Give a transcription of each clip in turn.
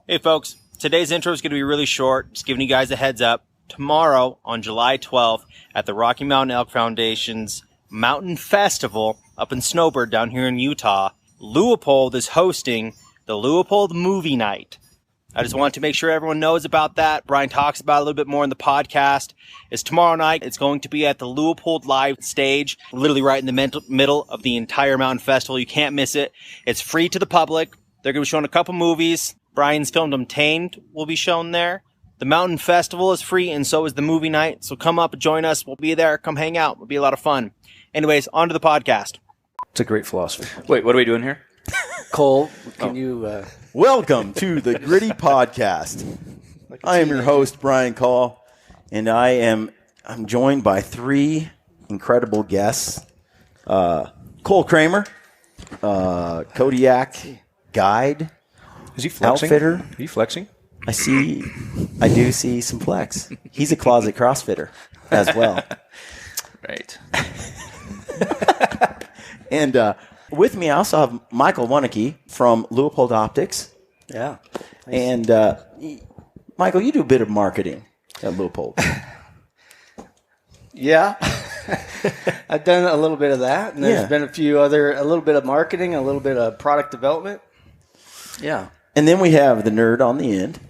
Hey folks, today's intro is going to be really short, just giving you guys a heads up. Tomorrow, on July 12th, at the Rocky Mountain Elk Foundation's Mountain Festival up in Snowbird down here in Utah, Leupold is hosting the Leupold Movie Night. I just wanted to make sure everyone knows about that. Brian talks about it a little bit more in the podcast. It's tomorrow night. It's going to be at the Leupold Live stage, literally right in the middle of the entire Mountain Festival. You can't miss it. It's free to the public. They're going to be showing a couple movies. Brian's film Untamed will be shown there. The Mountain Festival is free, and so is the movie night. So come up and join us. We'll be there. Come hang out. It'll be a lot of fun. Anyways, on to the podcast. It's a great philosophy. Wait, what are we doing here? Cole, can you... Welcome to the Gritty Podcast. I am your host, Brian Call, and I'm joined by three incredible guests. Cole Kramer, Kodiak guide. Is he flexing? Outfitter. Are you flexing? I do see some flex. He's a closet CrossFitter as well. Right. And with me, I also have Michael Wunnicke from Leupold Optics. Yeah. Nice. And Michael, you do a bit of marketing at Leupold. Yeah. I've done a little bit of that, and there's been a little bit of marketing, a little bit of product development. Yeah. And then we have the nerd on the end.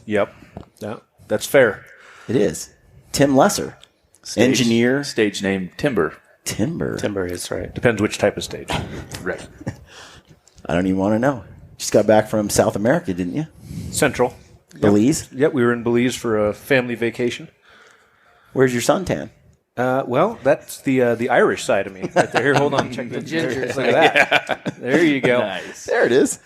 Yep. Yeah, that's fair. It is. Tim Lesser, engineer. Stage name Timber. Timber is right. Depends which type of stage. Right. I don't even want to know. Just got back from South America, didn't you? Central. Belize? Yep, we were in Belize for a family vacation. Where's your suntan? Well, that's the Irish side of me right there. Here, hold on. Check the gingers. Look at that. Yeah. There you go. Nice. There it is.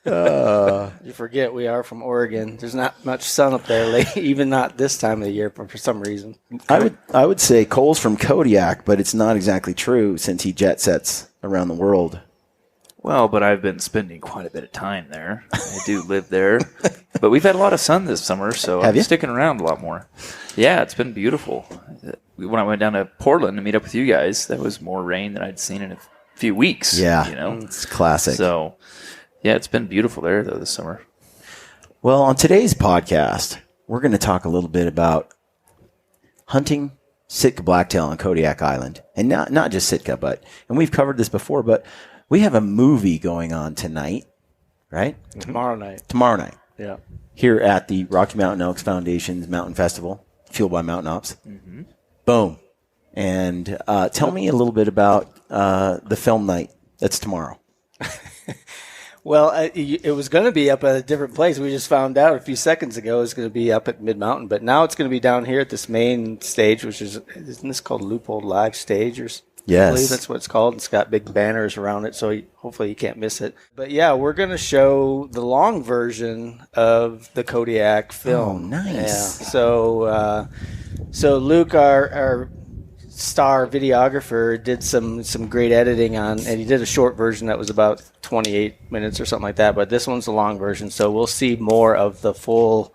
You forget we are from Oregon. There's not much sun up there, even not this time of the year for some reason. I would say Cole's from Kodiak, but it's not exactly true since he jet sets around the world. Well, but I've been spending quite a bit of time there. I do live there. But we've had a lot of sun this summer, so I'm sticking around a lot more. Yeah, it's been beautiful. When I went down to Portland to meet up with you guys, that was more rain than I'd seen in a few weeks. Yeah, you know? It's classic. So, yeah, it's been beautiful there, though, this summer. Well, on today's podcast, we're going to talk a little bit about hunting Sitka blacktail on Kodiak Island. And not just Sitka, and we've covered this before, but we have a movie going on tonight, right? Tomorrow night. Yeah. Here at the Rocky Mountain Elks Foundation's Mountain Festival, fueled by Mountain Ops. Mm-hmm. Boom. And tell me a little bit about the film night that's tomorrow. Well, it was going to be up at a different place. We just found out a few seconds ago it was going to be up at Mid-Mountain. But now it's going to be down here at this main stage, which isn't this called Leupold Live Stage? Yes. I believe that's what it's called. It's got big banners around it, so hopefully you can't miss it. But, yeah, we're going to show the long version of the Kodiak film. Oh, nice. Yeah. So Luke, our star videographer, did some great editing on, and he did a short version that was about 28 minutes or something like that, but this one's the long version, so we'll see more of the full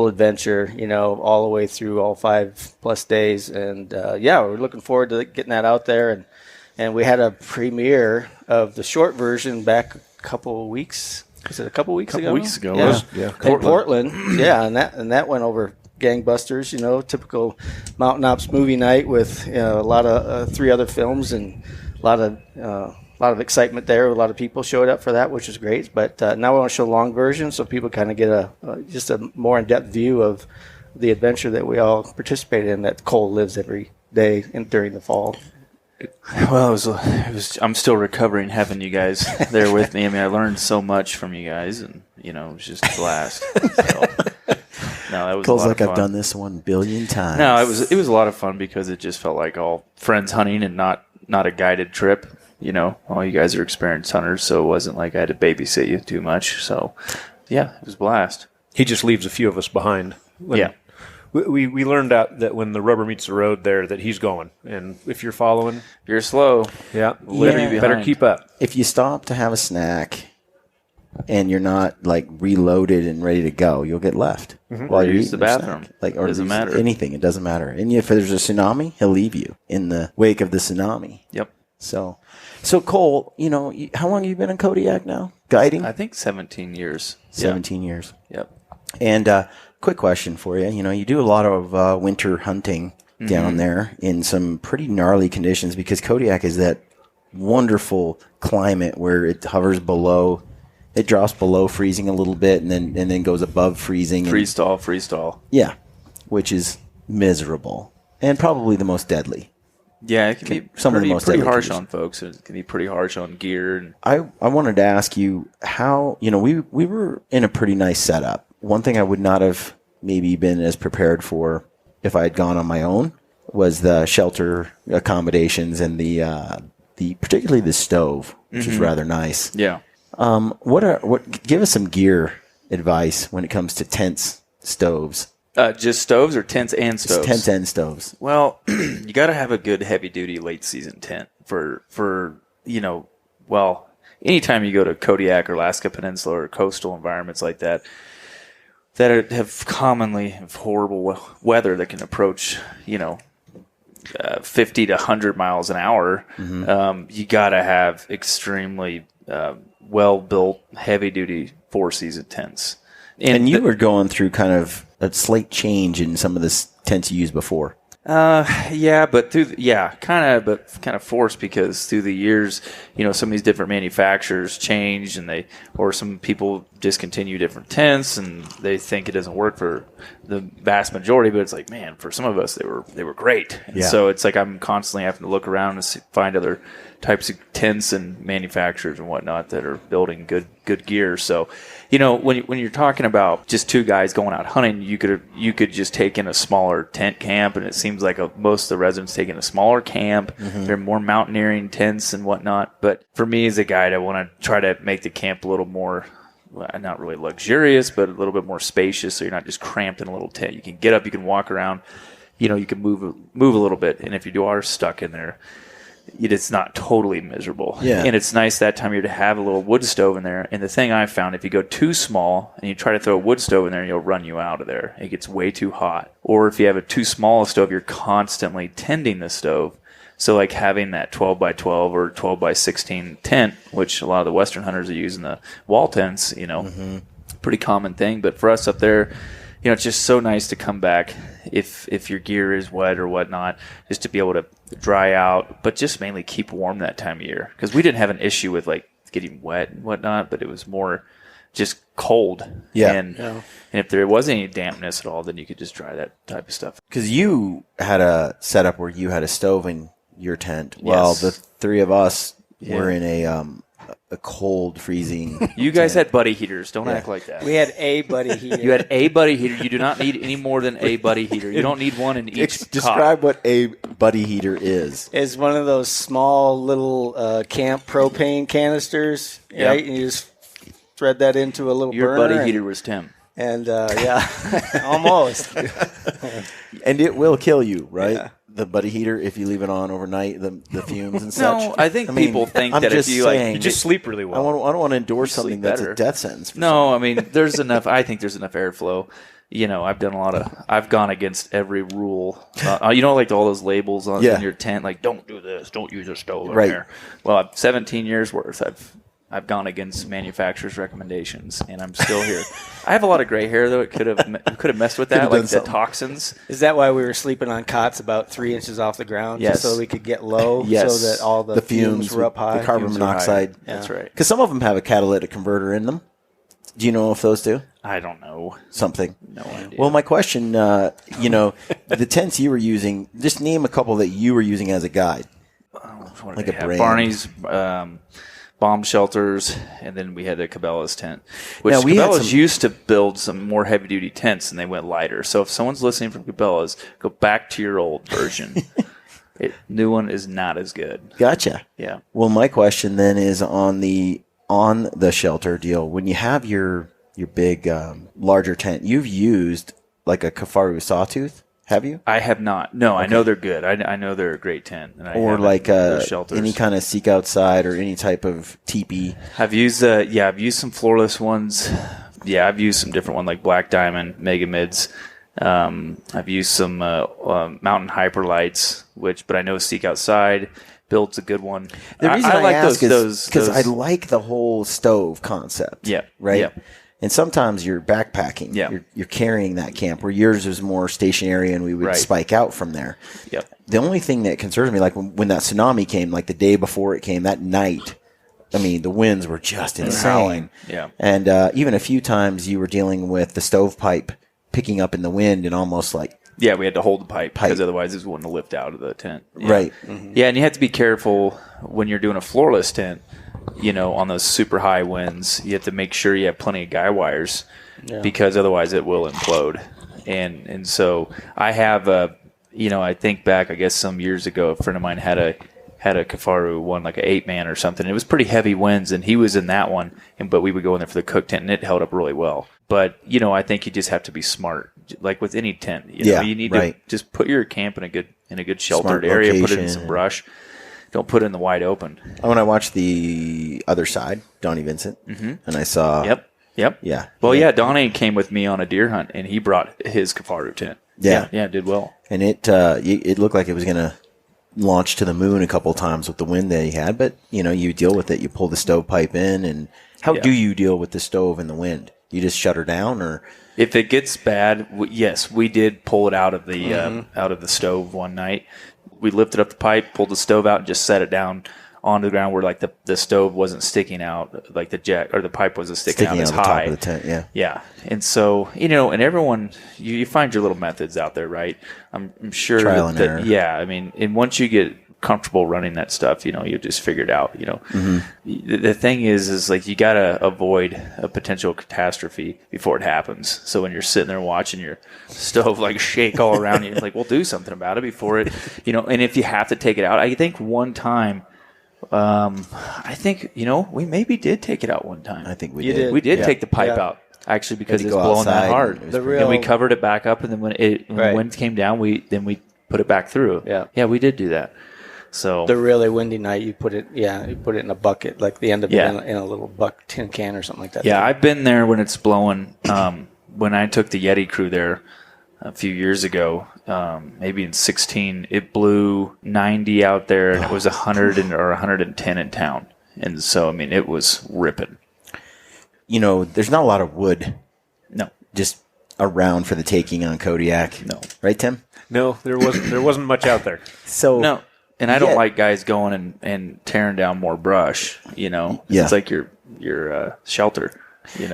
adventure, all the way through all 5+ days, and we're looking forward to getting that out there, and we had a premiere of the short version back a couple of weeks. Was it a couple weeks ago? A couple weeks ago. Yeah. In Portland. Yeah, and that went over gangbusters, typical Mountain Ops movie night with a lot of 3 other films and a lot of excitement there. A lot of people showed up for that, which was great. But now we want to show a long version so people kind of get just a more in-depth view of the adventure that we all participated in that Cole lives every day during the fall. Well, it was. I'm still recovering having you guys there with me. I mean, I learned so much from you guys, and it was just a blast. So. No, that was Feels a lot like of fun. I've done this 1 billion times. No, it was a lot of fun because it just felt like all friends hunting and not a guided trip. All you guys are experienced hunters, so it wasn't like I had to babysit you too much. So, yeah, it was a blast. He just leaves a few of us behind. Yeah. We learned out that when the rubber meets the road there that he's going. And if you're following... You're slow. Yeah. You better keep up. If you stop to have a snack and you're not like reloaded and ready to go, you'll get left. Mm-hmm. While or you're use the eating your bathroom. Snack. Or doesn't matter. Anything. It doesn't matter. And if there's a tsunami, he'll leave you in the wake of the tsunami. Yep. So Cole, how long have you been in Kodiak now? Guiding? I think 17 years. 17 years. Yep. And quick question for you. You do a lot of winter hunting down there in some pretty gnarly conditions because Kodiak is that wonderful climate where it hovers below, it drops below freezing a little bit and then goes above freezing. Freeze stall. Yeah, which is miserable and probably the most deadly. Yeah, it can be some of the most pretty deadly harsh conditions. on folks. It can be pretty harsh on gear. I wanted to ask you how, we were in a pretty nice setup. One thing I would not have maybe been as prepared for if I had gone on my own was the shelter accommodations and the particularly the stove, which is rather nice. Yeah. Give us some gear advice when it comes to tents, stoves. Just stoves or tents and stoves? Tents and stoves. Well, you got to have a good heavy duty late season tent for anytime you go to Kodiak or Alaska Peninsula or coastal environments like that have commonly have horrible weather that can approach 50 to 100 miles an hour. You got to have extremely well built heavy duty 4-season tents. And you were going through kind of a slight change in some of the tents you used before. But kind of forced because through the years, some of these different manufacturers change or some people discontinue different tents and they think it doesn't work for the vast majority, but it's like, man, for some of us, they were great. And so it's like I'm constantly having to look around and find other types of tents and manufacturers and whatnot that are building good gear. So, when you're talking about just two guys going out hunting, you could just take in a smaller tent camp, and it seems like most of the residents take in a smaller camp. They're more mountaineering tents and whatnot. But for me as a guide, I want to try to make the camp a little more, not really luxurious, but a little bit more spacious, so you're not just cramped in a little tent. You can get up, you can walk around, you can move a little bit, and if you are stuck in there, it's not totally miserable. Yeah. And it's nice that time of year to have a little wood stove in there. And the thing I found, if you go too small and you try to throw a wood stove in there, it'll run you out of there. It gets way too hot. Or if you have a too small a stove, you're constantly tending the stove. So like having that 12 by 12 or 12 by 16 tent, which a lot of the Western hunters are using the wall tents, pretty common thing. But for us up there, it's just so nice to come back if your gear is wet or whatnot, just to be able to dry out, but just mainly keep warm that time of year. Because we didn't have an issue with like getting wet and whatnot, but it was more just cold. Yeah. And if there was any dampness at all, then you could just dry that type of stuff. Because you had a setup where you had a stove in your tent, while the three of us were in a cold, freezing. You guys had buddy heaters. Don't act like that. We had a buddy heater. You had a buddy heater. You do not need any more than a buddy heater. You don't need one in each Describe what a buddy heater is. It's one of those small little camp propane canisters, right? And you just thread that into a little Your burner. buddy heater was Tim. And almost. And it will kill you, right? Yeah. The buddy heater, if you leave it on overnight, the fumes and such. No, I think people think I'm that if you saying, You just sleep really well. I don't want to endorse something that's better. a death sentence. No, I mean, there's enough. I think there's enough airflow. I've gone against every rule. Like all those labels in your tent, like don't do this, don't use a stove in there. Well, 17 years worth. I've gone against manufacturers' recommendations, and I'm still here. I have a lot of gray hair, though. It could have messed with that, like the toxins. Is that why we were sleeping on cots about 3 inches off the ground, Yes. just so we could get low, Yes. so that all the fumes were up high? the carbon Fumes were high. monoxide. That's right. Because some of them have a catalytic converter in them. Do you know if those do? I don't know. Something. No idea. Well, my question, the tents you were using, just name a couple that you were using as a guide. What did like they a have? brand. Barney's bomb shelters, and then we had the Cabela's tent. Which Now, we had Cabela's some- used to build some more heavy-duty tents, and they went lighter. So if someone's listening from Cabela's, go back to your old version. New one is not as good. Gotcha. Yeah. Well, my question then is on the shelter deal. When you have your big, larger tent, you've used like a Kafaru sawtooth, have you? I have not. No, okay. I know they're good. I know they're a great tent. And or like shelters. Any kind of seek outside or any type of teepee. I've used some floorless ones. Yeah, I've used some different ones like Black Diamond, Mega Mids. I've used some Mountain Hyper Lights, but I know seek outside. builds a good one. The reason I like ask those is because I like the whole stove concept. Yeah. Right. Yeah. And sometimes you're backpacking. Yeah. You're carrying that camp, where yours is more stationary, and we would spike out from there. Yep. The only thing that concerns me, like when that tsunami came, like the day before it came, that night, I mean, the winds were just insane. Yeah. And even a few times you were dealing with the stovepipe picking up in the wind and almost like. Yeah, we had to hold the pipe because otherwise it wouldn't lift out of the tent. Yeah. Right. Mm-hmm. Yeah, and you have to be careful when you're doing a floorless tent, on those super high winds. You have to make sure you have plenty of guy wires because otherwise it will implode. And so I have I think back, I guess some years ago, a friend of mine had a Kafaru one, like an 8-man or something. It was pretty heavy winds, and he was in that one. But we would go in there for the cook tent, and it held up really well. But I think you just have to be smart, like with any tent. You need to just put your camp in a good sheltered area. Put it in some brush. Don't put it in the wide open. When I watched The Other Side, Donnie Vincent, and I saw. Yep. Yeah. Well, Donnie came with me on a deer hunt, and he brought his Kafaru tent. Yeah. Yeah, it did well. And it looked like it was going to launch to the moon a couple times with the wind that he had, but you deal with it. You pull the stovepipe in, and how do you deal with the stove and the wind? You just shut her down, or if it gets bad, yes, we did pull it out of the stove one night. We lifted up the pipe, pulled the stove out, and just set it down onto the ground where like the stove wasn't sticking out, like the jack or the pipe wasn't sticking out as high. Top of the tent, yeah. And so and everyone, you find your little methods out there, right? I'm sure trial and error. Yeah, I mean, and once you get comfortable running that stuff, you just figure it out. The thing is like you gotta avoid a potential catastrophe before it happens. So when you're sitting there watching your stove like shake all around you, like, well, do something about it before it, And if you have to take it out, I think one time. We maybe did take it out one time. I think we did. We did take the pipe out actually because it was blowing that hard, and we covered it back up. And then when the wind came down, we put it back through. Yeah, we did do that. So the really windy night, you put it in a bucket, like the end of it in a little tin can or something like that. Yeah, I've been there when it's blowing. When I took the Yeti crew there a few years ago, maybe in 2016, it blew 90 out there, and it was 100 or 110 in town. And so, I mean, it was ripping. There's not a lot of wood. No. Just around for the taking on Kodiak. No. Right, Tim? No, there wasn't much out there. So no. And I don't like guys going and tearing down more brush, Yeah. It's like your shelter,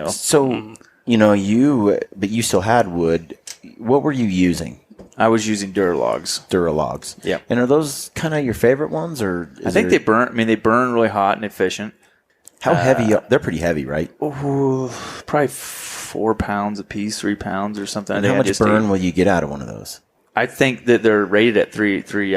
So, but you still had wood. What were you using? I was using Duralogs. Yeah. And are those kind of your favorite ones, or I think they burn. I mean, they burn really hot and efficient. How heavy? They're pretty heavy, right? Probably 4 pounds a piece, 3 pounds or something. And how much burn will you get out of one of those? I think that they're rated at 3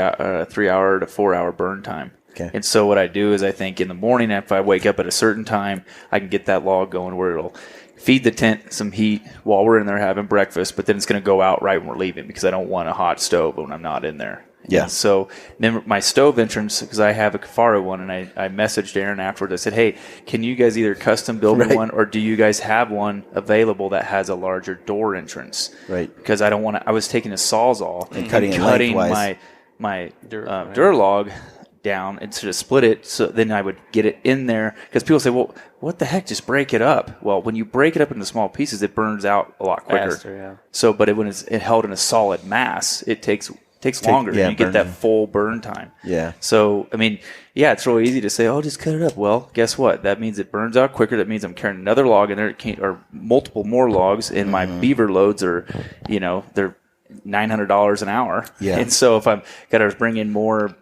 hour to 4 hour burn time. Okay. And so what I do is I think in the morning, if I wake up at a certain time, I can get that log going where it'll feed the tent some heat while we're in there having breakfast, but then it's going to go out right when we're leaving because I don't want a hot stove when I'm not in there. Yeah. And so then my stove entrance, because I have a Kafaru one, and I messaged Aaron afterwards. I said, hey, can you guys either custom build me one, or do you guys have one available that has a larger door entrance? Right. Because I don't want to. I was taking a Sawzall and cutting my Duralog down and sort of split it, so then I would get it in there. Because people say, well, what the heck, just break it up. Well, when you break it up into small pieces, it burns out a lot quicker. Faster, yeah. So, but when it's held in a solid mass, it takes longer. And you get that full burn time. Yeah. So, I mean, yeah, it's really easy to say, oh, just cut it up. Well, guess what? That means it burns out quicker. That means I'm carrying another log in there, or multiple more logs, and my beaver loads are, they're $900 an hour. Yeah. And so if I'm got to bring in more,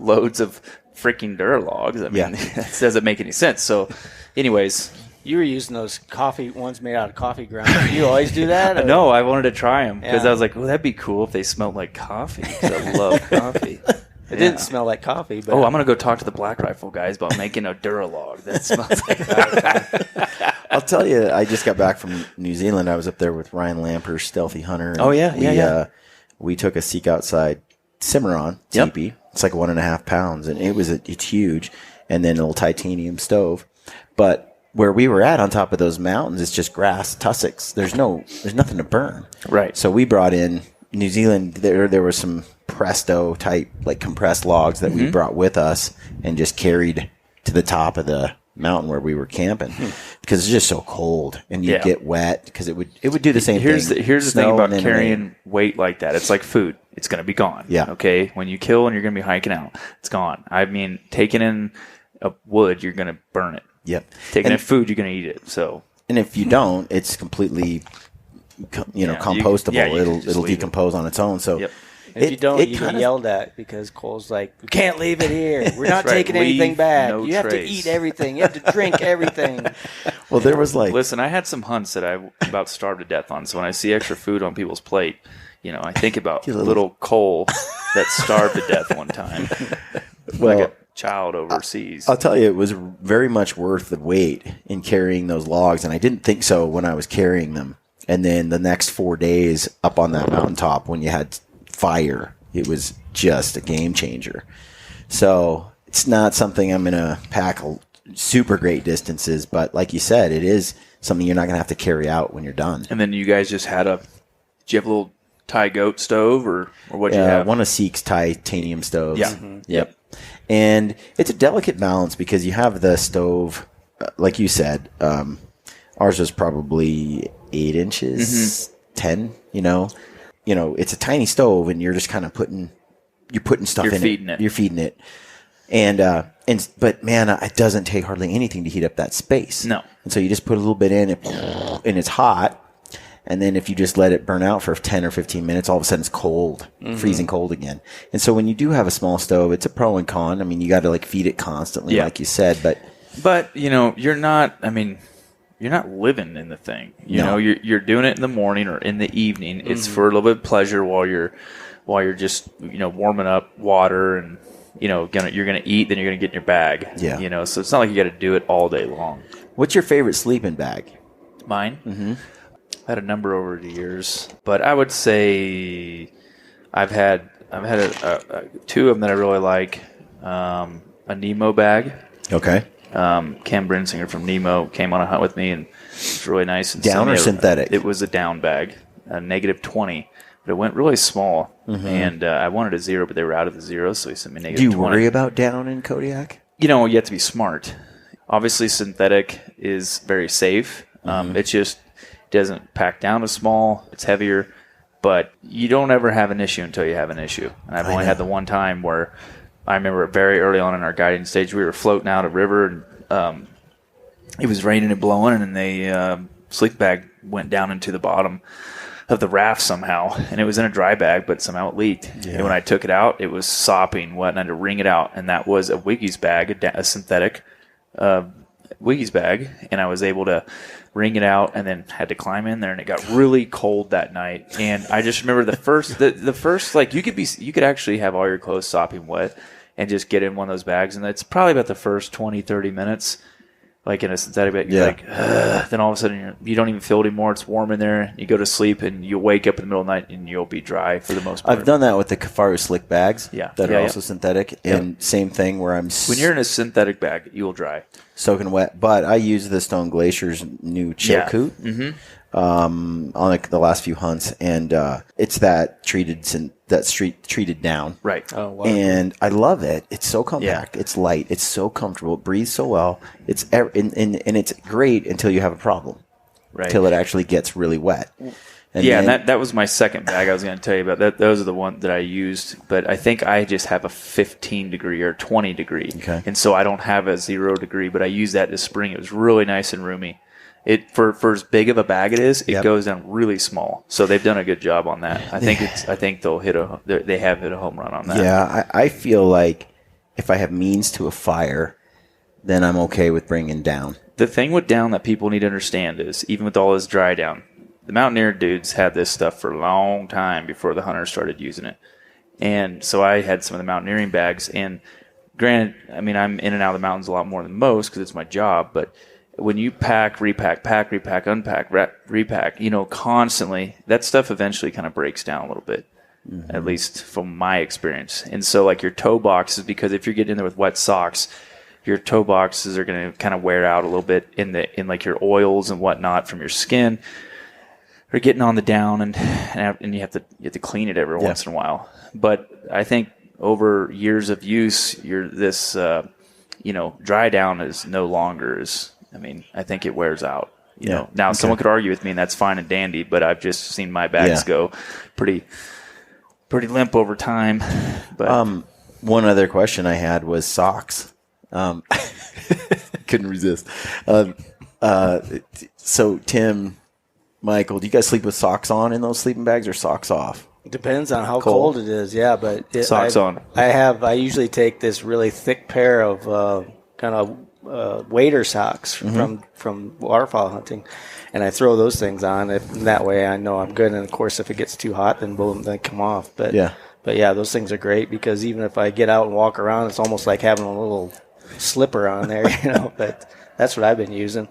loads of freaking Duralogs, I mean, that doesn't make any sense. So, anyways. You were using those coffee ones made out of coffee grounds. You always do that? Or? No, I wanted to try them because I was like, oh, that'd be cool if they smelled like coffee. 'Cause I love coffee. It didn't smell like coffee. But I'm going to go talk to the Black Rifle guys about making a Duralog that smells like coffee. I'll tell you, I just got back from New Zealand. I was up there with Ryan Lamper, Stealthy Hunter. We took a Seek Outside Cimarron teepee. Yep. It's like 1.5 pounds, and it's huge. And then a little titanium stove. But where we were at on top of those mountains, it's just grass, tussocks. There's nothing to burn. Right. So we brought in New Zealand. There were some Presto type, like compressed logs that we brought with us and just carried to the top of the mountain where we were camping because it's just so cold and you get wet because it would do the same thing. Here's the thing about carrying weight like that. It's like food. It's going to be gone. Yeah. Okay. When you kill and you're going to be hiking out, it's gone. I mean, taking in a wood, you're going to burn it. Yep. Taking in food, you're going to eat it. So. And if you don't, it's completely, compostable. It'll decompose on its own. So. Yep. If you don't, you get yelled at because Cole's like, we can't leave it here. We're not taking anything back. You have to eat everything. You have to drink everything. Well, there was like... Listen, I had some hunts that I about starved to death on. So when I see extra food on people's plate, I think about little Cole that starved to death one time. Well, like a child overseas. I'll tell you, it was very much worth the wait in carrying those logs. And I didn't think so when I was carrying them. And then the next 4 days up on that mountaintop when you had... fire, it was just a game changer. So it's not something I'm going to pack super great distances, but like you said, it is something you're not going to have to carry out when you're done. And then you guys just had did you have a little Thai goat stove or what did you have? One of Seek's titanium stoves. Yeah. Mm-hmm. Yep. And it's a delicate balance because you have the stove, like you said, ours was probably 8 inches, 10, it's a tiny stove, and you're just kind of putting stuff in it. You're feeding it, but man, it doesn't take hardly anything to heat up that space. No, and so you just put a little bit in it, and it's hot, and then if you just let it burn out for 10 or 15 minutes, all of a sudden it's cold, freezing cold again. And so when you do have a small stove, it's a pro and con. I mean, you got to feed it constantly, like you said, but you're not. I mean. You're not living in the thing. You're doing it in the morning or in the evening. It's for a little bit of pleasure while you're just warming up water and you're gonna eat, then you're gonna get in your bag. Yeah. So it's not like you got to do it all day long. What's your favorite sleeping bag? Mine. Mm-hmm. I had a number over the years, but I would say I've had two of them that I really like. A Nemo bag. Okay. Cam Brinsinger from Nemo came on a hunt with me, and it's really nice. And down or synthetic? It was a down bag, a -20, but it went really small. Mm-hmm. And I wanted a 0, but they were out of the 0, so he sent me -20. Do you worry about down in Kodiak? You have to be smart. Obviously, synthetic is very safe. It just doesn't pack down as small. It's heavier, but you don't ever have an issue until you have an issue. And I've only had the one time where I remember very early on in our guiding stage, we were floating out a river, and it was raining and blowing, and the sleep bag went down into the bottom of the raft somehow, and it was in a dry bag, but somehow it leaked. Yeah. And when I took it out, it was sopping wet, and I had to wring it out, and that was a Wiggy's bag, a synthetic Wiggy's bag, and I was able to wring it out, and then had to climb in there, and it got really cold that night. And I just remember the first you could actually have all your clothes sopping wet and just get in one of those bags, and it's probably about the first 20, 30 minutes, like in a synthetic bag, you're like, then all of a sudden you don't even feel it anymore. It's warm in there. You go to sleep, and you wake up in the middle of the night, and you'll be dry for the most part. I've done that with the Kafaru slick bags that are also synthetic, and same thing where when you're in a synthetic bag, you will dry. Soaking wet, but I use the Stone Glacier's new chill coat on the last few hunts, and it's that treated down, right? Oh, wow. And I love it. It's so compact, it's light, it's so comfortable, it breathes so well. It's and it's great until you have a problem, right? Until it actually gets really wet. And and that was my second bag I was going to tell you about. That those are the ones that I used, but I think I just have a 15 degree or 20 degree, and so I don't have a 0 degree. But I used that this spring. It was really nice and roomy. It for as big of a bag it goes down really small. So they've done a good job on that. I think they'll they have hit a home run on that. Yeah, I feel like if I have means to a fire, then I'm okay with bringing down. The thing with down that people need to understand is even with all this dry down, the Mountaineer dudes had this stuff for a long time before the hunters started using it. And so I had some of the mountaineering bags. And granted, I mean, I'm in and out of the mountains a lot more than most because it's my job. But when you pack, repack, unpack, repack, constantly, that stuff eventually kind of breaks down a little bit, at least from my experience. And so like your toe boxes, because if you're getting in there with wet socks, your toe boxes are going to kind of wear out a little bit in like your oils and whatnot from your skin. are getting on the down, and you have to clean it every once in a while. But I think over years of use, this dry down is no longer I think it wears out. You know, now someone could argue with me, and that's fine and dandy, but I've just seen my bags go pretty limp over time. But one other question I had was socks. Couldn't resist. So Tim, Michael, do you guys sleep with socks on in those sleeping bags or socks off? It depends on how cold it is. Yeah, but socks on. I usually take this really thick pair of kind of wader socks from waterfowl hunting, and I throw those things on. That way I know I'm good. And of course, if it gets too hot, then boom, they come off. But those things are great because even if I get out and walk around, it's almost like having a little slipper on there, But that's what I've been using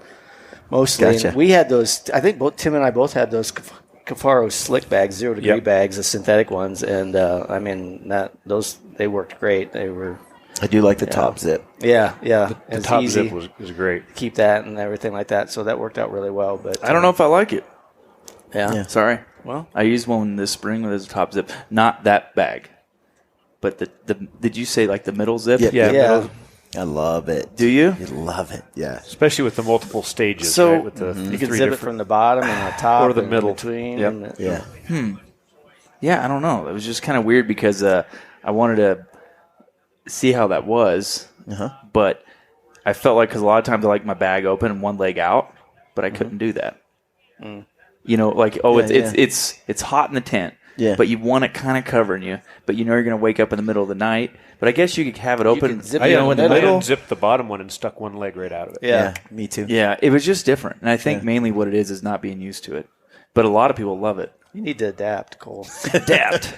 mostly. Gotcha. And we had those. I think both Tim and I both had those Cafaro slick bags, 0 degree bags, the synthetic ones, and they worked great. They were. I do like the top zip. Yeah. The top zip was great. Keep that and everything like that. So that worked out really well. But I don't know if I like it. Yeah. Sorry. Well, I used one this spring with a top zip. Not that bag, but the did you say like the middle zip? Yeah. Middle, I love it. Do you? I love it. Yeah. especially with the multiple stages. So right? With the you can three zip it different from the bottom and the top or the and middle. in between. Yep. And Yeah. Yeah, I don't know. It was just kind of weird because I wanted to see how that was, but I felt like because a lot of times I like my bag open and one leg out, but I couldn't do that. It's hot in the tent. Yeah. But you want it kind of covering you, but you know you're going to wake up in the middle of the night. But I guess you could have it open. can zip I it in the middle. unzipped the bottom one and stuck one leg right out of it. Yeah. Me too. Yeah, it was just different. And I think mainly what it is not being used to it. But a lot of people love it. You need to adapt, Cole. Adapt.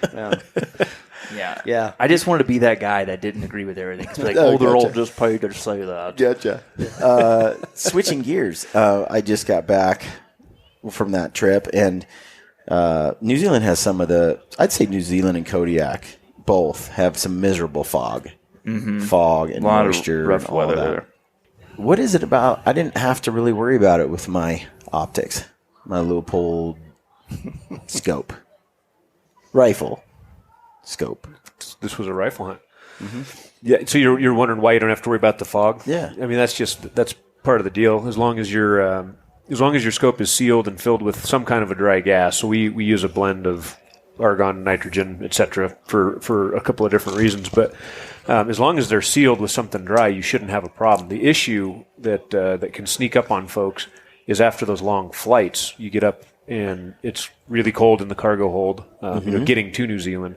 Yeah. Yeah. I just wanted to be that guy that didn't agree with everything. It's like, Oh, they're all gotcha. just paid to say that. Gotcha. Switching gears, I just got back from that trip, and New Zealand has some of I'd say New Zealand and Kodiak both have some miserable fog. Fog and A lot moisture. of rough and all weather that. there. What is it about? I didn't have to really worry about it with my optics, my Leupold scope. Rifle scope. This was a rifle hunt. Yeah, so you're wondering why you don't have to worry about the fog? Yeah. I mean that's part of the deal. As long as your scope is sealed and filled with some kind of a dry gas. So we use a blend of argon, nitrogen, etc. for a couple of different reasons. But as long as they're sealed with something dry, you shouldn't have a problem. The issue that can sneak up on folks is after those long flights, you get up and it's really cold in the cargo hold, getting to New Zealand,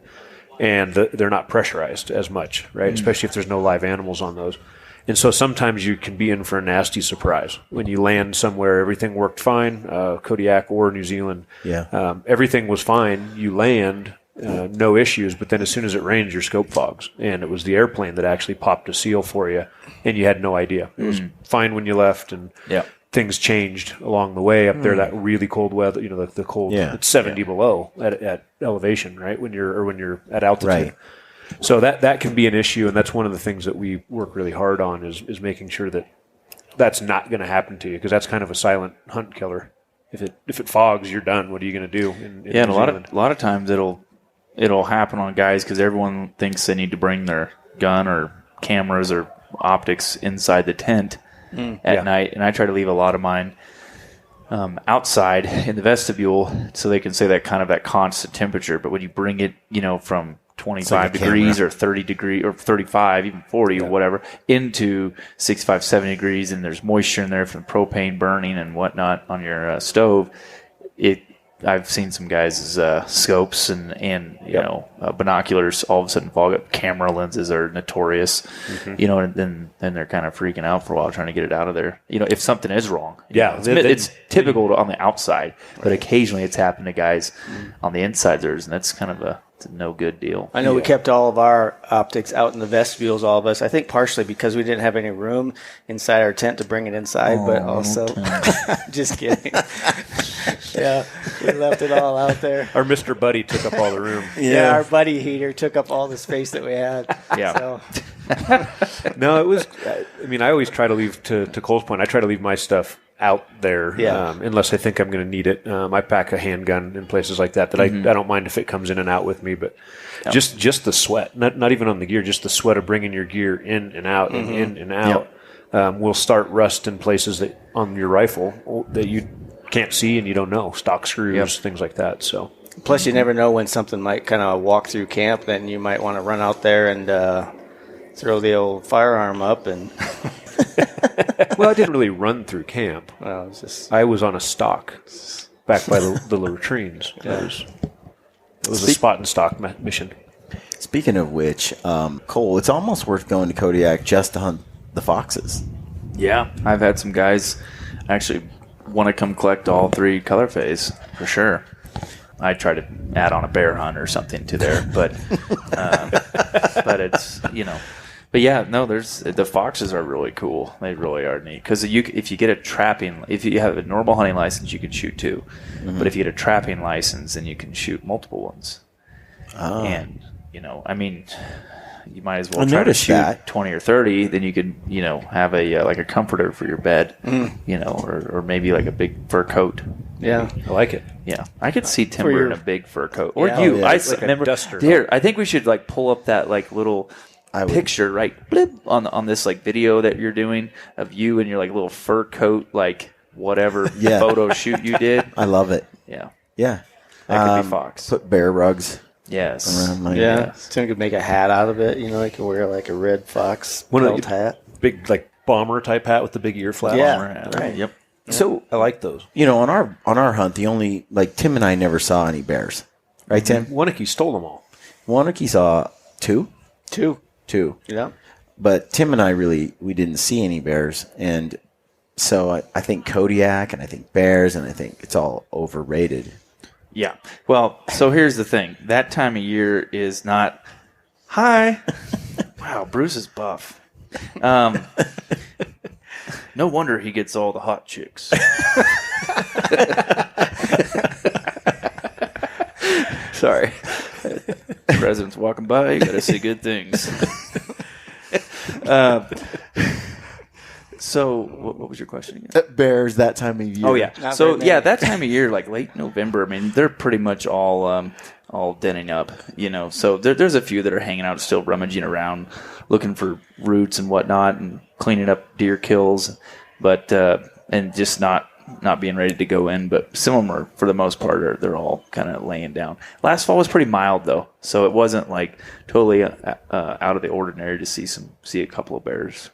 and they're not pressurized as much, right? Especially if there's no live animals on those. And so sometimes you can be in for a nasty surprise. When you land somewhere, everything worked fine, Kodiak or New Zealand. Yeah. Everything was fine. You land, no issues, but then as soon as it rains, your scope fogs. And it was the airplane that actually popped a seal for you, and you had no idea. It was fine when you left, and things changed along the way up there. That really cold weather, the cold, it's 70 below at elevation, right? When you're at altitude. Right. So that can be an issue, and that's one of the things that we work really hard on is making sure that that's not going to happen to you, because that's kind of a silent hunt killer. If it fogs, you're done. What are you going to do? In And New a Zealand? lot of times it'll happen on guys because everyone thinks they need to bring their gun or cameras or optics inside the tent at night, and I try to leave a lot of mine outside in the vestibule so they can say that kind of that constant temperature. But when you bring it, from 25 degrees or 30 degrees or 35, even 40 or whatever, into 65, 70 degrees, and there's moisture in there from propane burning and whatnot on your stove, I've seen some guys' scopes and binoculars all of a sudden fog up. Camera lenses are notorious, and then they're kind of freaking out for a while trying to get it out of there. If something is wrong, it's typical on the outside, but occasionally it's happened to guys on the inside theirs, and that's kind of it's a no good deal. I know we kept all of our optics out in the vestibules, all of us. I think partially because we didn't have any room inside our tent to bring it inside, but also just kidding. Yeah, we left it all out there. Our Mr. Buddy took up all the room. Yeah, our buddy heater took up all the space that we had. Yeah. So. No, it was. I always try to leave to Cole's point. I try to leave my stuff out there unless I think I'm going to need it. I pack a handgun in places like that I don't mind if it comes in and out with me, but just the sweat, not even on the gear, just the sweat of bringing your gear in and out and in and out will start rust in places that on your rifle that you can't see and you don't know, stock screws, things like that. So plus you never know when something might kind of walk through camp, then you might want to run out there and throw the old firearm up and well, I didn't really run through camp. well, I was on a stock back by the latrines. It was a spot and stock mission. Speaking of which, Cole, it's almost worth going to Kodiak just to hunt the foxes. Yeah, I've had some guys actually want to come collect all 3 color phase for sure. I try to add on a bear hunt or something to there, but it's But yeah, no, the foxes are really cool. They really are neat because if you get if you have a normal hunting license, you can shoot 2. But if you get a trapping license, then you can shoot multiple ones. Oh. And you might as well try to shoot 20 or 30. Then you could have a comforter for your bed, or maybe like a big fur coat. Yeah, I like it. Yeah, I could see Timber in a big fur coat, or I remember. Duster. Here, I think we should pull up that little picture, right? Blip, on this video that you're doing of you and your little fur coat, whatever photo shoot you did. I love it. Yeah, that could be fox. Put bear rugs. Yes. Around my Tim could make a hat out of it. He could wear a red fox felt hat, big bomber type hat with the big ear flaps. Yeah, right. Yep. So I like those. on our hunt, the only Tim and I never saw any bears, right, Tim? Wunnicke stole them all. Wunnicke saw 2. 2. Yeah. But Tim and I we didn't see any bears, and so I think Kodiak and I think bears, and I think it's all overrated. Yeah. Well, so here's the thing. That time of year is not. Hi. Wow, Bruce is buff. No wonder he gets all the hot chicks. Sorry. President's walking by. You got to see good things. So, what was your question again? Bears that time of year. Oh yeah. That time of year, late November. I mean, they're pretty much all denning up. So there's a few that are hanging out, still rummaging around, looking for roots and whatnot, and cleaning up deer kills, but and just not being ready to go in. But some of them are, for the most part, they're all kind of laying down. Last fall was pretty mild though, so it wasn't totally out of the ordinary to see a couple of bears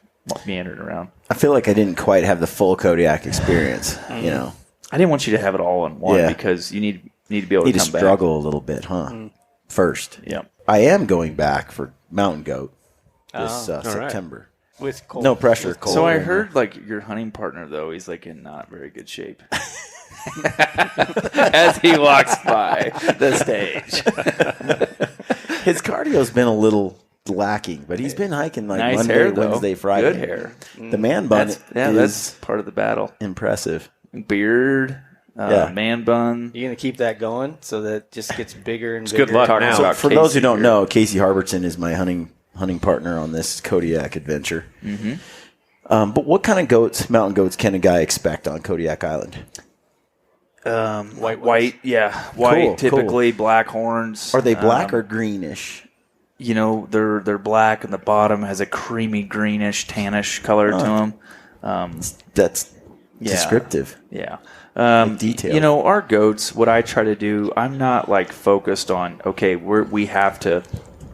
meandering around. I feel like I didn't quite have the full Kodiak experience. I didn't want you to have it all in one because you need to be able to come back. Struggle a little bit, huh? First, Yeah. I am going back for mountain goat this September. With Cole. No pressure, Cole. So I heard your hunting partner though, he's in not very good shape. As he walks by the stage. His cardio's been a little lacking, but he's been hiking nice Monday, hair, though. Wednesday, Friday. Good hair. The man bun that's part of the battle. Impressive. Beard, man bun. You're going to keep that going so that it just gets bigger and It's bigger. good luck now. So for those who don't know, Casey Harbertson is my hunting partner on this Kodiak adventure. Mm-hmm. But what kind of mountain goats, can a guy expect on Kodiak Island? White, white, typically cool. black horns. Are they black or greenish? They're black, and the bottom has a creamy greenish, tannish color to them. That's descriptive. Yeah. Detail. Our goats, what I try to do, I'm not focused on, okay, we have to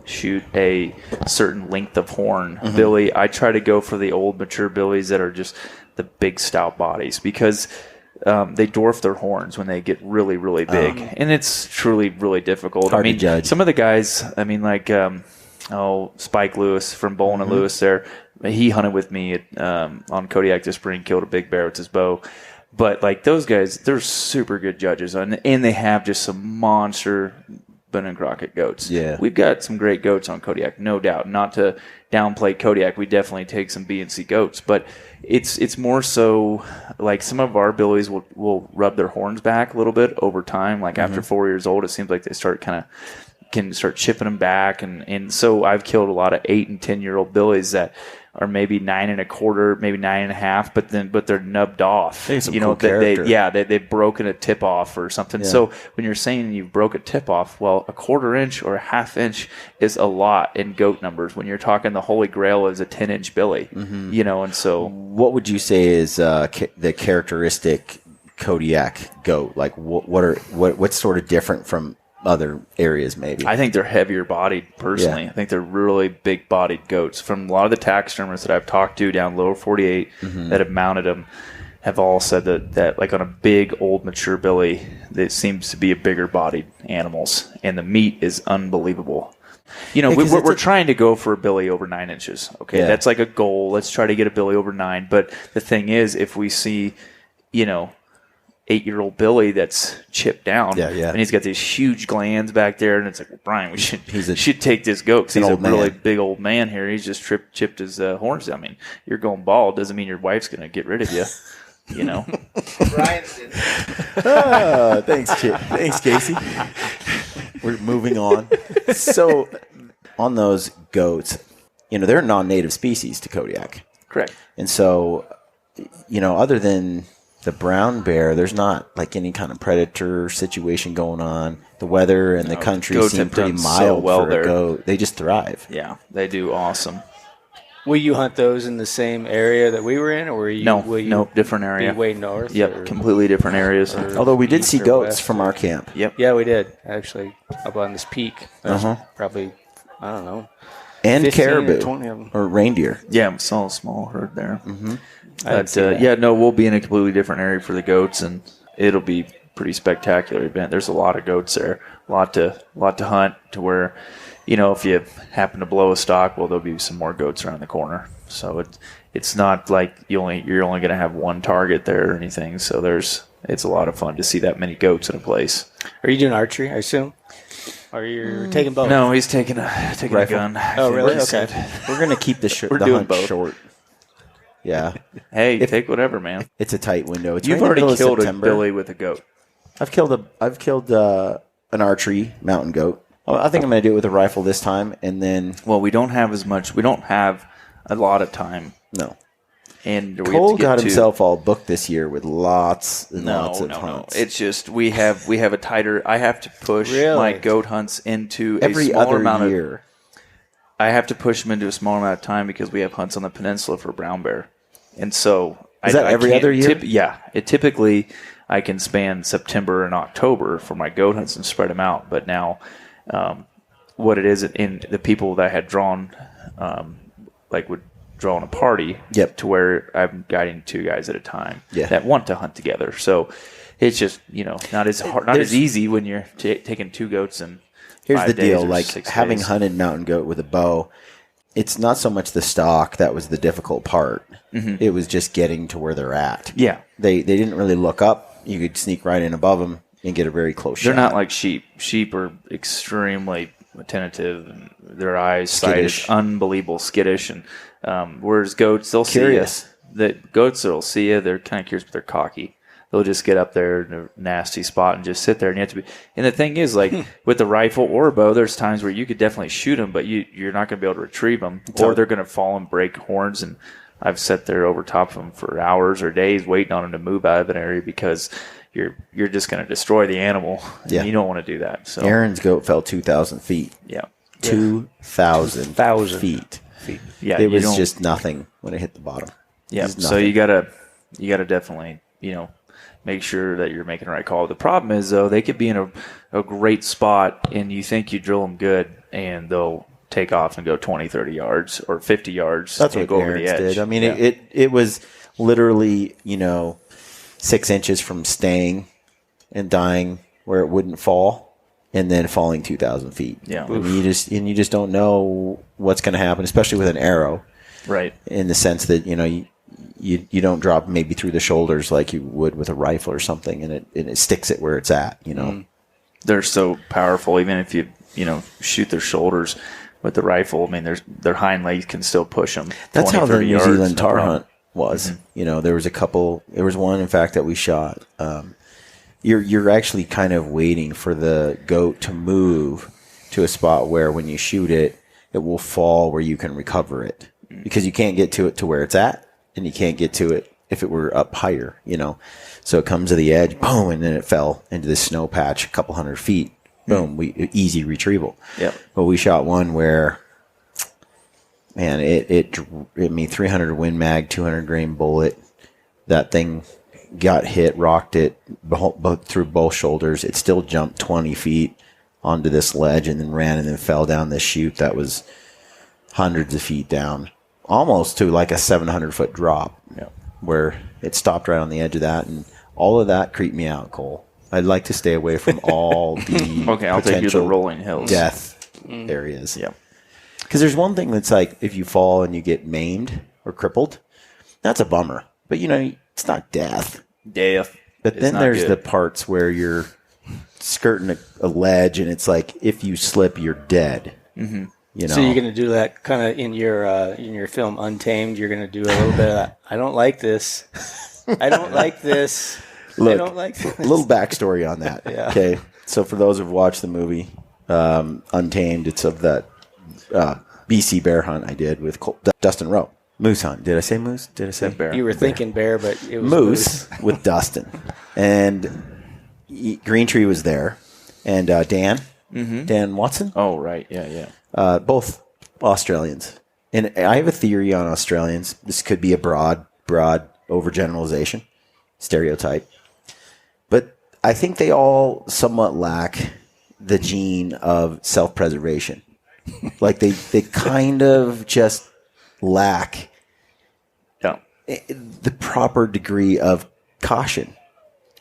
shoot a certain length of horn billy. I try to go for the old mature billies that are just the big stout bodies because they dwarf their horns when they get really, really big. And it's truly really difficult. Hard to judge. Some of the guys, Spike Lewis from Bowling and Lewis there, he hunted with me on Kodiak this spring, killed a big bear with his bow. But those guys, they're super good judges, and they have just some monster Boone and Crockett goats. Yeah, we've got some great goats on Kodiak, no doubt. Not to downplay Kodiak, we definitely take some B and C goats, but it's more so some of our billies will rub their horns back a little bit over time. After 4 years old, it seems like they start kind of can start chipping them back. And so I've killed a lot of 8 and 10-year-old billies that are maybe 9 1/4, maybe 9 1/2, but they're nubbed off. They have some cool character. They've broken a tip off or something. Yeah. So when you're saying you broke a tip off, well, a 1/4 inch or a 1/2 inch is a lot in goat numbers. When you're talking the Holy Grail is a 10-inch billy, and so What would you say is the characteristic Kodiak goat? Like what's sort of different from other areas maybe? I think they're heavier bodied personally. Yeah. I think they're really big bodied goats. From a lot of the taxidermists that I've talked to down lower 48 that have mounted them have all said that like on a big old mature billy, it seems to be a bigger bodied animals, and the meat is unbelievable. We're trying to go for a billy over 9 inches. Okay, Yeah. that's like a goal. Let's try to get a billy over 9. But the thing is, if we see, 8-year-old billy that's chipped down, and he's got these huge glands back there, and it's like, well, Brian, we should take this goat because he's a really big old man here. He's just chipped his horns. I mean, you're going bald doesn't mean your wife's going to get rid of you. Brian's did. Thanks, Casey. We're moving on. So, on those goats, they're a non-native species to Kodiak. Correct. And so, other than the brown bear, there's not like any kind of predator situation going on. The weather and the country seem pretty mild for a goat. They just thrive. Yeah, they do awesome. Will you hunt those in the same area that we were in, or will you different area. be way north? Yep, completely different areas. Although we did see goats west, from our camp. Yep. Yeah, we did actually up on this peak. Probably, I don't know, And 15 caribou or 20 of them. or reindeer. Yeah, we saw a small herd there. I didn't see that. We'll be in a completely different area for the goats, and it'll be pretty spectacular event. There's a lot of goats there, a lot to hunt to where, if you happen to blow a stock, well, there'll be some more goats around the corner. So it's not like you're only going to have one target there or anything. So it's a lot of fun to see that many goats in a place. Are you doing archery, I assume? Or you're taking both? No, he's taking a gun. Oh, really? Okay. We're going to keep the We're the doing hunt both. short. Yeah. Hey, take whatever, man. It's a tight window. It's You've right in the already middle of killed a September. billy with a goat. I've killed an archery mountain goat. I think I'm going to do it with a rifle this time, and then Well, we don't have as much. We don't have a lot of time. no. And we Cole have to get got to- himself all booked this year with lots and lots of No. hunts. It's just we have a tighter. I have to push Really? my goat hunts into every a smaller other amount year. I have to push them into a smaller amount of time because we have hunts on the peninsula for brown bear, and so Is that every other year? Typically I can span September and October for my goat hunts and spread them out. But now, what it is in the people that I had drawn, would draw in a party, Yep. to where I'm guiding 2 guys at a time Yeah. that want to hunt together. So it's just not as hard, not as easy when you're taking 2 goats and. Here's 5 the days deal: or like 6 having days. hunted mountain goat with a bow, it's not so much the stalk that was the difficult part. It was just getting to where they're at. Yeah. They didn't really look up. You could sneak right in above them and get a very close shot. They're not like sheep. Sheep are extremely attentive, and their eyes sight is Skittish. unbelievable, skittish, and whereas goats, they'll Curious. see you. The goats will see you. They're kind of curious, but they're cocky. They'll just get up there in a nasty spot and just sit there. And you have to be. And the thing is, like with the rifle or a bow, there's times where you could definitely shoot them, but you're not going to be able to retrieve them, or they're going to fall and break horns. And I've sat there over top of them for hours or days waiting on them to move out of an area because you're just going to destroy the animal. And Yeah. you don't want to do that. So Aaron's goat fell 2,000 feet. yeah. 2,000 feet. Yeah, It you was don't- just nothing when it hit the bottom. yeah. Just So nothing. you gotta definitely make sure that you're making the right call. The problem is though they could be in a great spot and you think you drill them good and they'll take off and go 20, 30 yards or 50 yards. That's and what go over the Aaron's edge. did. I mean, Yeah. it was literally 6 inches from staying and dying where it wouldn't fall, and then falling 2,000 feet. Yeah. I mean, you just don't know what's going to happen, especially with an arrow. right. In the sense that you don't drop maybe through the shoulders like you would with a rifle or something, and it sticks it where it's at. They're so powerful. Even if you shoot their shoulders with the rifle, I mean, their hind legs can still push them. That's 20, how the 30 New yards, Zealand no tar problem. hunt was. There was a couple. There was one, in fact, that we shot. You're actually kind of waiting for the goat to move, to a spot where when you shoot it, it will fall where you can recover it, because you can't get to it to where it's at, and you can't get to it if it were up higher, So it comes to the edge, boom, and then it fell into this snow patch a couple 100 feet. Boom, easy retrieval. Yep. But we shot one where, man, it me 300 Win Mag, 200 grain bullet. That thing got hit, rocked it through both shoulders. It still jumped 20 feet onto this ledge and then ran and then fell down this chute that was hundreds of feet down, almost to like a 700-foot drop, where it stopped right on the edge of that. And all of that creeped me out, Cole. I'd like to stay away from all the okay, I'll take you to the rolling hills, death areas. Yeah, because there's one thing that's like, if you fall and you get maimed or crippled, that's a bummer. But it's not death. But then there's the parts where you're skirting a ledge, and it's like, if you slip, you're dead. Mm-hmm. So you're going to do that kind of in your film Untamed. You're going to do a little bit of that. I don't like this. I don't like this. Look, I don't like this. A little backstory on that. Yeah. Okay. So for those who've watched the movie Untamed, it's of that BC bear hunt I did with Dustin Rowe. Moose hunt. Did I say moose? Did I say bear? You were thinking bear, but it was moose with Dustin. And Green Tree was there. And Dan Watson. Oh, right. Yeah. Both Australians. And I have a theory on Australians. This could be a broad overgeneralization, stereotype. But I think they all somewhat lack the gene of self-preservation. Like they kind of just lack the proper degree of caution.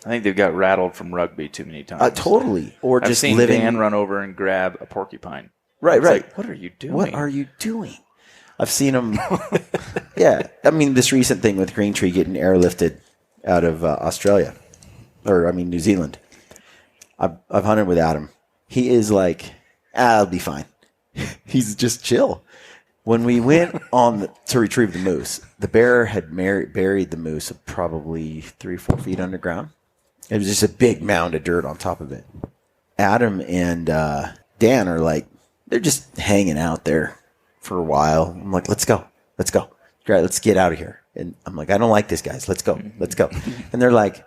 I think they've got rattled from rugby too many times. Totally. Or I've just seen living. Dan run over and grab a porcupine. Right. Like, what are you doing? What are you doing? I've seen him. Yeah. I mean, this recent thing with Green Tree getting airlifted out of Australia, New Zealand. I've hunted with Adam. He is like, I'll be fine. He's just chill. When we went to retrieve the moose, the bear had buried the moose probably 3-4 feet underground. It was just a big mound of dirt on top of it. Adam and Dan are like, they're just hanging out there for a while. I'm like, let's go. Great, let's get out of here. And I'm like, I don't like this, guys. Let's go. And they're like,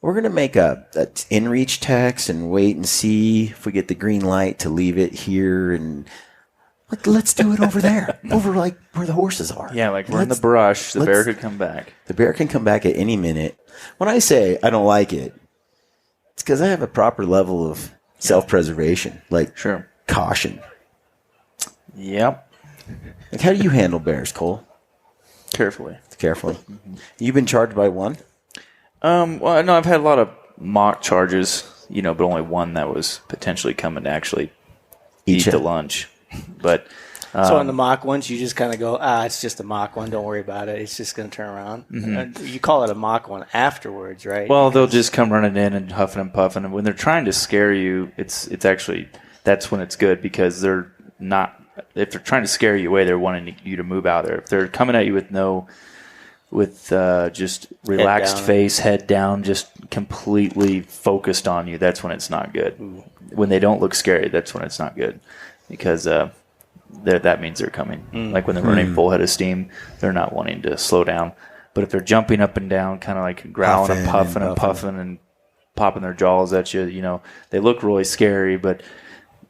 we're going to make a in-reach text and wait and see if we get the green light to leave it here. And like, let's do it over there, over like where the horses are. Yeah, like we're in the brush. The bear could come back. The bear can come back at any minute. When I say I don't like it, it's because I have a proper level of self-preservation, like caution. Yep. Like, how do you handle bears, Cole? Carefully. Mm-hmm. You've been charged by one? Well, no, I've had a lot of mock charges, but only one that was potentially coming to actually eat the lunch. But so on the mock ones, you just kind of go, it's just a mock one. Don't worry about it. It's just going to turn around. Mm-hmm. You call it a mock one afterwards, right? Well, they'll just come running in and huffing and puffing. And when they're trying to scare you, it's actually, that's when it's good, because they're not, if they're trying to scare you away, they're wanting you to move out there. If they're coming at you with just relaxed face, head down, just completely focused on you, that's when it's not good. Ooh. When they don't look scary, that's when it's not good, because that means they're coming. Like when they're running full head of steam, they're not wanting to slow down. But if they're jumping up and down, kind of like growling and puffing and popping their jaws at you, they look really scary, but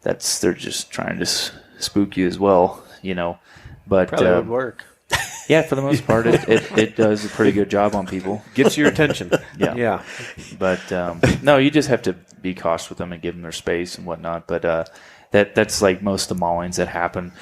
they're just trying to spook you as well, But probably would work. Yeah, for the most part, it does a pretty good job on people. Gets your attention. Yeah. But no, you just have to be cautious with them and give them their space and whatnot. But that's like most of the maulings that happen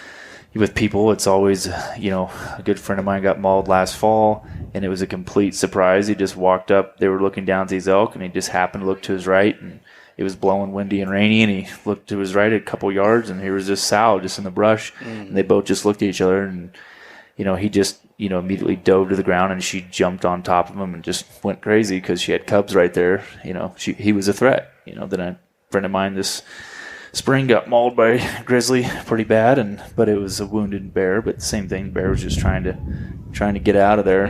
with people. It's always, a good friend of mine got mauled last fall, and it was a complete surprise. He just walked up. They were looking down at these elk, and he just happened to look to his right, and it was blowing windy and rainy, and he looked to his right a couple yards, and here was this sow just in the brush, and they both just looked at each other, and he just, immediately dove to the ground, and she jumped on top of him and just went crazy because she had cubs right there. He was a threat. Then a friend of mine this spring got mauled by a grizzly pretty bad, but it was a wounded bear. But the same thing, bear was just trying to get out of there.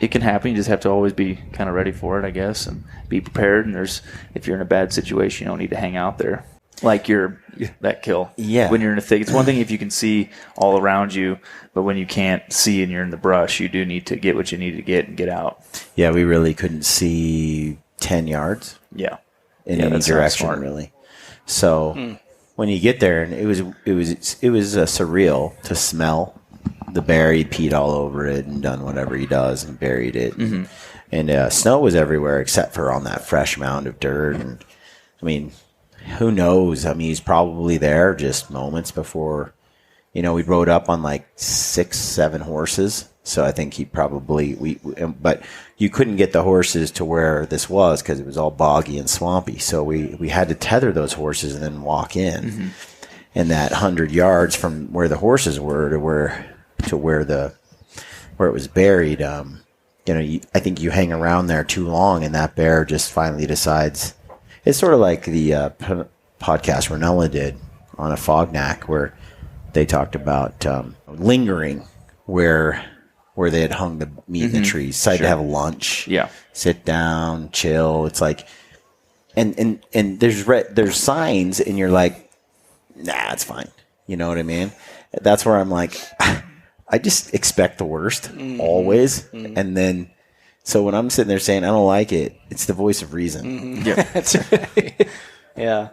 It can happen. You just have to always be kind of ready for it, I guess, and be prepared. And if you're in a bad situation, you don't need to hang out there. like that kill. Yeah. When you're in a thicket, it's one thing if you can see all around you, but when you can't see and you're in the brush, you do need to get what you need to get and get out. Yeah, we really couldn't see 10 yards. Yeah. In any direction, really. So when you get there, and it was surreal to smell the bear. He peed all over it and done whatever he does and buried it. Mm-hmm. And snow was everywhere except for on that fresh mound of dirt. And I mean, who knows? I mean, he's probably there just moments before. We rode up on like 6, 7 horses. So I think he probably but you couldn't get the horses to where this was because it was all boggy and swampy. So we had to tether those horses and then walk in. Mm-hmm. And that 100 yards from where the horses were to where it was buried, I think you hang around there too long, and that bear just finally decides. It's sort of like the podcast Ranella did on a Fognac, where they talked about lingering where they had hung the meat in the trees. Decided to have lunch, sit down, chill. It's like, and there's signs, and you're like, nah, it's fine. You know what I mean? That's where I'm like, I just expect the worst always, and then. So when I'm sitting there saying I don't like it, it's the voice of reason. Yeah, that's right. Yeah.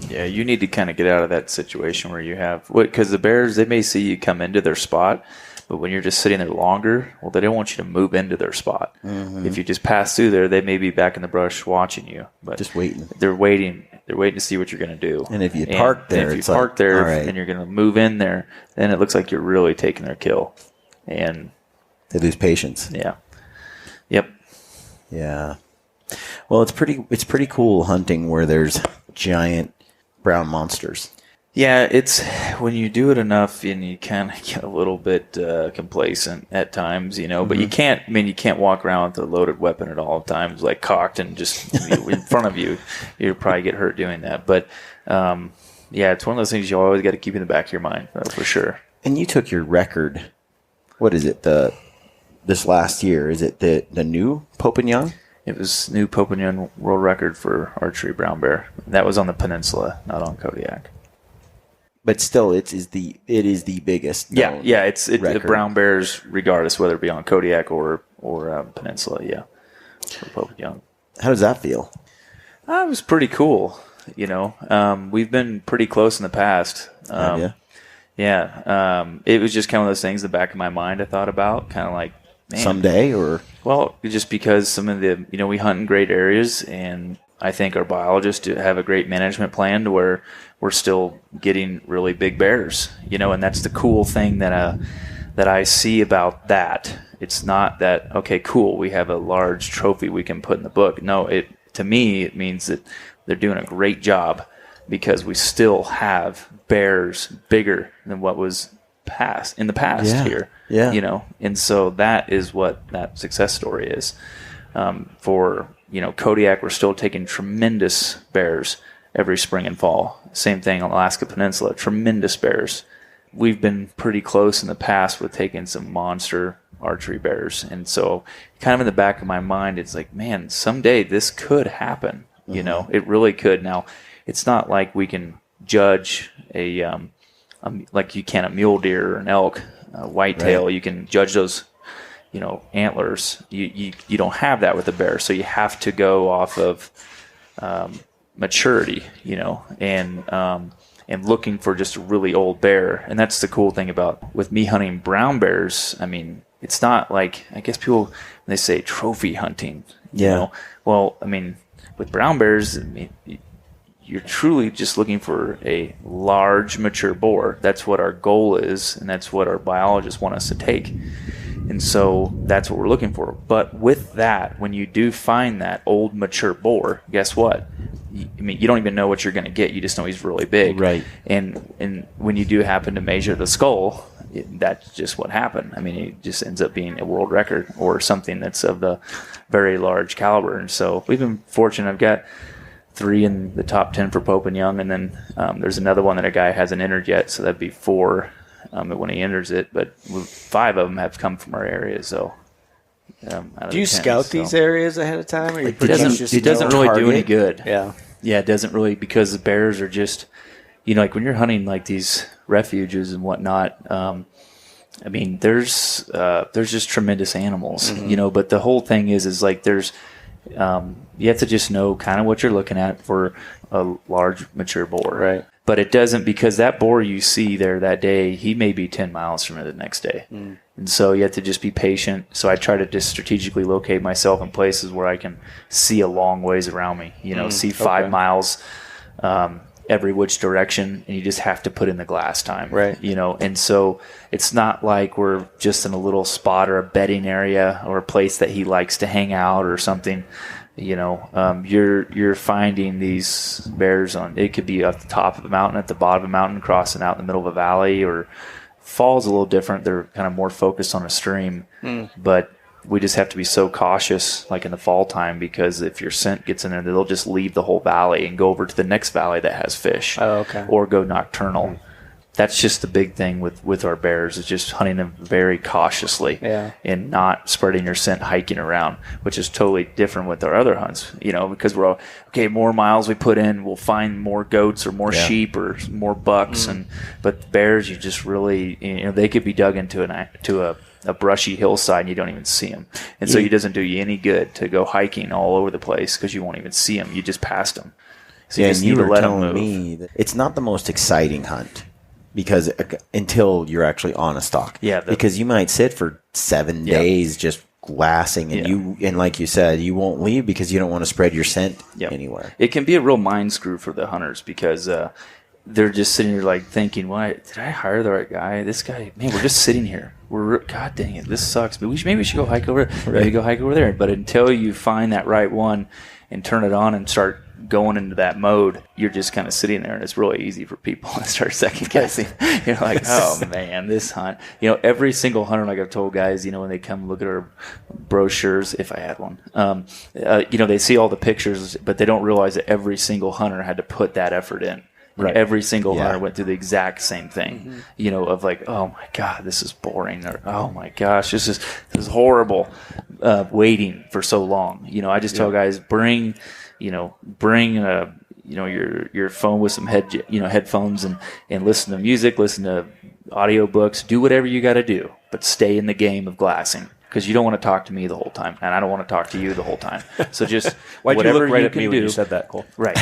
Yeah, you need to kind of get out of that situation where you have because the bears, they may see you come into their spot, but when you're just sitting there longer, well, they don't want you to move into their spot. Mm-hmm. If you just pass through there, they may be back in the brush watching you, but just waiting. They're waiting. They're waiting to see what you're going to do. And if you park there, and you're going to move in there, then it looks like you're really taking their kill, and they lose patience. Yeah. Yep. Yeah. Well, it's pretty cool hunting where there's giant brown monsters. Yeah, it's when you do it enough and you kind of get a little bit complacent at times, but you can't walk around with a loaded weapon at all times, like cocked and just in front of you. You'll probably get hurt doing that. But yeah, it's one of those things you always got to keep in the back of your mind, for sure. And you took your record. What is it? This last year, is it the new Pope and Young? It was new Pope and Young world record for archery brown bear. That was on the peninsula, not on Kodiak. But still, it is the biggest. Yeah, it's brown bears, regardless whether it be on Kodiak or peninsula. Yeah, for Pope and Young. How does that feel? It was pretty cool. We've been pretty close in the past. Yeah. It was just kind of those things in the back of my mind I thought about, kind of like, man. Someday, or? Well, just because some of the, we hunt in great areas, and I think our biologists have a great management plan to where we're still getting really big bears, and that's the cool thing that I see about that. It's not that, okay, cool, we have a large trophy we can put in the book. No, to me, it means that they're doing a great job because we still have bears bigger than what was in the past here. Yeah. And so that is what that success story is. For Kodiak, we're still taking tremendous bears every spring and fall. Same thing on Alaska Peninsula, tremendous bears. We've been pretty close in the past with taking some monster archery bears. And so kind of in the back of my mind, it's like, man, someday this could happen. Mm-hmm. It really could. Now, it's not like we can judge like you can a mule deer or an elk, whitetail. Right. You can judge those, antlers. You don't have that with a bear, so you have to go off of maturity, and looking for just a really old bear. And that's the cool thing about with me hunting brown bears. I mean, it's not like, I guess people, when they say trophy hunting, well, I mean, with brown bears, you're truly just looking for a large, mature boar. That's what our goal is, and that's what our biologists want us to take. And so that's what we're looking for. But with that, when you do find that old, mature boar, guess what? You don't even know what you're going to get. You just know he's really big. Right. And when you do happen to measure the skull, that's just what happened. I mean, it just ends up being a world record or something that's of the very large caliber. And so we've been fortunate. I've got 3 in the top 10 for Pope and Young, and then there's another one that a guy hasn't entered yet, so that'd be 4 when he enters it. But 5 of them have come from our area. So, do you scout these areas ahead of time, or it doesn't really do any good? Yeah, Yeah, it doesn't really, because the bears are just, like when you're hunting like these refuges and whatnot, I mean, there's just tremendous animals, but the whole thing is like there's, you have to just know kind of what you're looking at for a large mature boar. Right. But it doesn't, because that boar you see there that day, he may be 10 miles from it the next day. And so you have to just be patient. So I try to just strategically locate myself in places where I can see a long ways around me, see 5 miles every which direction, and you just have to put in the glass time. Right. And so it's not like we're just in a little spot or a bedding area or a place that he likes to hang out or something. You're finding these bears on, it could be at the top of a mountain, at the bottom of a mountain, crossing out in the middle of a valley, or fall's a little different. They're kind of more focused on a stream, but we just have to be so cautious, like in the fall time, because if your scent gets in there, they'll just leave the whole valley and go over to the next valley that has fish, or go nocturnal. That's just the big thing with our bears, is just hunting them very cautiously and not spreading your scent hiking around, which is totally different with our other hunts, because we're all, more miles we put in, we'll find more goats or more sheep or more bucks. But bears, you just really, they could be dug into a brushy hillside and you don't even see them. And so it doesn't do you any good to go hiking all over the place because you won't even see them. You just passed them. So you just need to let them move. And you were telling me that it's not the most exciting hunt. Because until you're actually on a stalk, because you might sit for 7 days just glassing, and like you said, you won't leave because you don't want to spread your scent anywhere. It can be a real mind screw for the hunters, because they're just sitting here like thinking, "Why did I hire the right guy? This guy, man, we're just sitting here. God dang it, this sucks. But maybe we should go hike over. Maybe go hike over there." But until you find that right one and turn it on and start going into that mode, you're just kind of sitting there, and it's really easy for people to start second guessing. You're like, oh man, this hunt. Every single hunter, like I've told guys, when they come look at our brochures, if I had one, they see all the pictures, but they don't realize that every single hunter had to put that effort in. Right. Every single hunter went through the exact same thing, of like, oh my God, this is boring, or oh my gosh, this is horrible, waiting for so long. I just tell guys, bring your phone with some headphones and listen to music, listen to audiobooks, do whatever you got to do, but stay in the game of glassing, because you don't want to talk to me the whole time, and I don't want to talk to you the whole time. So just why'd you look right at me when you said that, Cole? Right.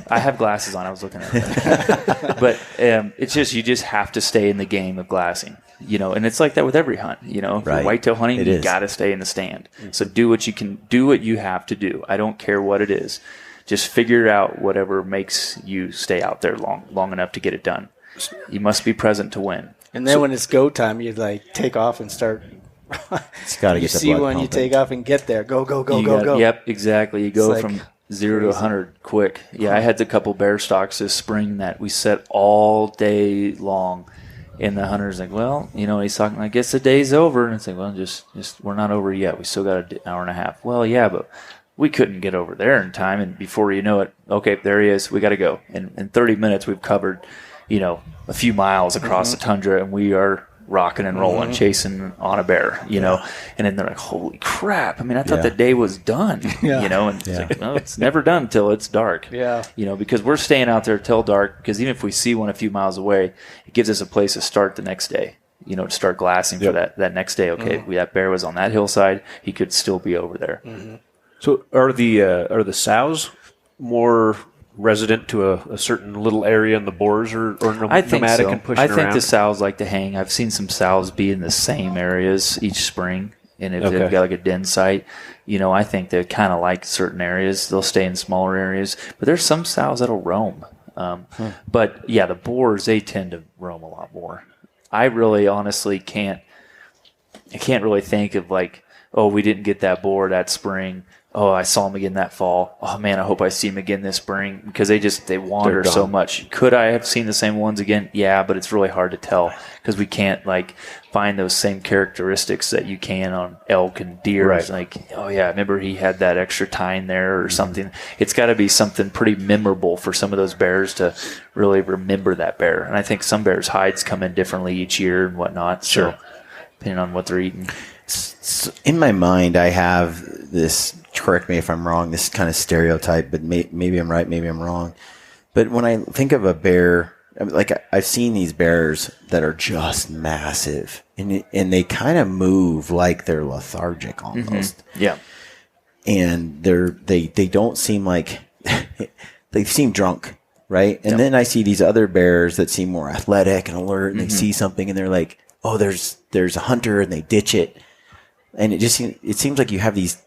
I have glasses on. I was looking at it. But it's just, you just have to stay in the game of glassing, and it's like that with every hunt, if you're whitetail hunting, you got to stay in the stand. So do what you have to do. I don't care what it is. Just figure out whatever makes you stay out there long enough to get it done. You must be present to win. And then when it's go time, you take off and start. It's got to get the see blood when pumping. You take off and get there. Go. Yep, exactly. You go It's from like 0 to 100 quick. Yeah, I had a couple bear stalks this spring that we set all day long, and the hunter's like, well, he's talking, I guess the day's over, and it's like, well, just we're not over yet. We still got an hour and a half. Well, yeah, but we couldn't get over there in time, and before you know it, okay, there he is. We got to go. And in 30 minutes, we've covered, a few miles across the tundra, and we are rocking and rolling, chasing on a bear, and then they're like, holy crap. I mean, I thought the day was done, and it's like, no, it's never done until it's dark, because we're staying out there till dark, because even if we see one a few miles away, it gives us a place to start the next day, to start glassing for that next day. Okay, that bear was on that hillside, he could still be over there. So are the sows more resident to a certain little area in the boars, or nomadic and pushing around? I think the sows like to hang. I've seen some sows be in the same areas each spring, and if they've got like a den site, I think they kind of like certain areas. They'll stay in smaller areas, but there's some sows that'll roam. But yeah, the boars, they tend to roam a lot more. I really honestly can't really think of like, oh, we didn't get that boar that spring. Oh, I saw him again that fall. Oh man, I hope I see him again this spring, because they wander so much. Could I have seen the same ones again? Yeah, but it's really hard to tell, because we can't find those same characteristics that you can on elk and deer. Right. It's like, oh yeah, I remember he had that extra tine there or something. It's got to be something pretty memorable for some of those bears to really remember that bear. And I think some bears' hides come in differently each year and whatnot. So depending on what they're eating. In my mind, I have this correct me if I'm wrong. This is kind of stereotype, but maybe I'm right, maybe I'm wrong. But when I think of a bear, like I've seen these bears that are just massive, and they kind of move like they're lethargic almost. Mm-hmm. Yeah, and they don't seem like they seem drunk, right? And then I see these other bears that seem more athletic and alert, and they see something and they're like, oh, there's a hunter, and they ditch it, and it seems like you have these.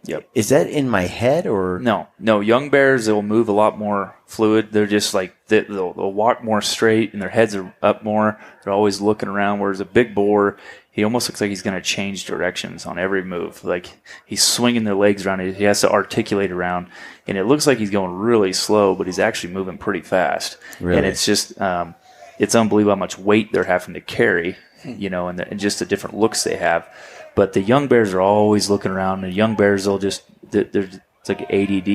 Yep. Is that in my head or no? Young bears, they'll move a lot more fluid. They're just like they'll walk more straight, and their heads are up more. They're always looking around. Whereas a big boar, he almost looks like he's going to change directions on every move. Like he's swinging their legs around. He has to articulate around, and it looks like he's going really slow, but he's actually moving pretty fast. Really? And it's just it's unbelievable how much weight they're having to carry, and just the different looks they have. But the young bears are always looking around. The young bears, it's like ADD,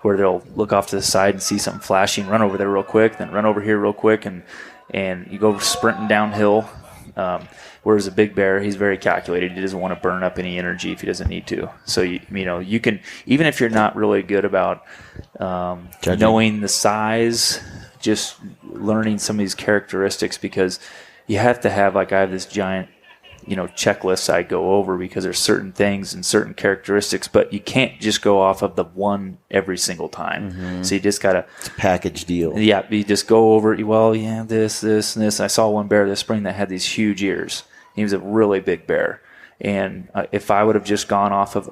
where they'll look off to the side and see something flashing, run over there real quick, then run over here real quick, and you go sprinting downhill. Whereas a big bear, he's very calculated. He doesn't want to burn up any energy if he doesn't need to. So you can, even if you're not really good about knowing the size, just learning some of these characteristics, because you have to have, like I have this giant checklists I go over, because there's certain things and certain characteristics, but you can't just go off of the one every single time. Mm-hmm. So you just gotta. It's a package deal. Yeah, you just go over. This, and this. I saw one bear this spring that had these huge ears. He was a really big bear, and if I would have just gone off of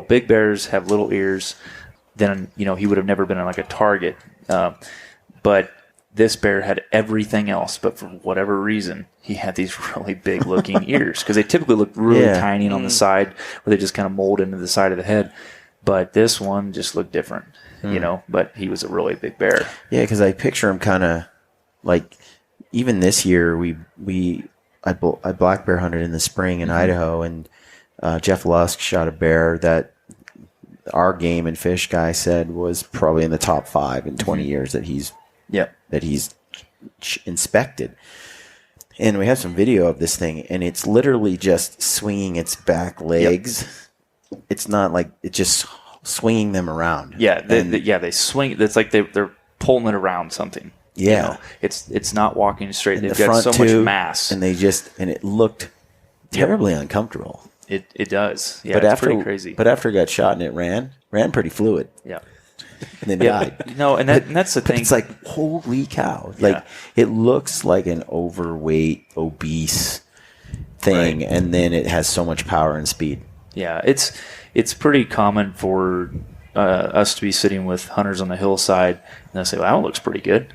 big bears have little ears, then he would have never been like a target. But this bear had everything else, but for whatever reason, he had these really big-looking ears, because they typically look really tiny on the side, where they just kind of mold into the side of the head. But this one just looked different, but he was a really big bear. Yeah, because I picture him kind of like, even this year, I black bear hunted in the spring in Idaho, and Jeff Lusk shot a bear that our game and fish guy said was probably in the top 5 in 20 years that he's inspected. And we have some video of this thing, and it's literally just swinging its back legs. Yep. It's not like it's just swinging them around. Yeah, they swing. It's like they're pulling it around something. Yeah, it's not walking straight. And They've got so much mass, and it looked terribly uncomfortable. It does. Yeah, but it's pretty crazy. But after it got shot and it ran pretty fluid. Yeah. And then died. That's the thing. It's like, holy cow! Like it looks like an overweight, obese thing, right. And then it has so much power and speed. Yeah, it's pretty common for us to be sitting with hunters on the hillside, and they'll say, "Well, that looks pretty good."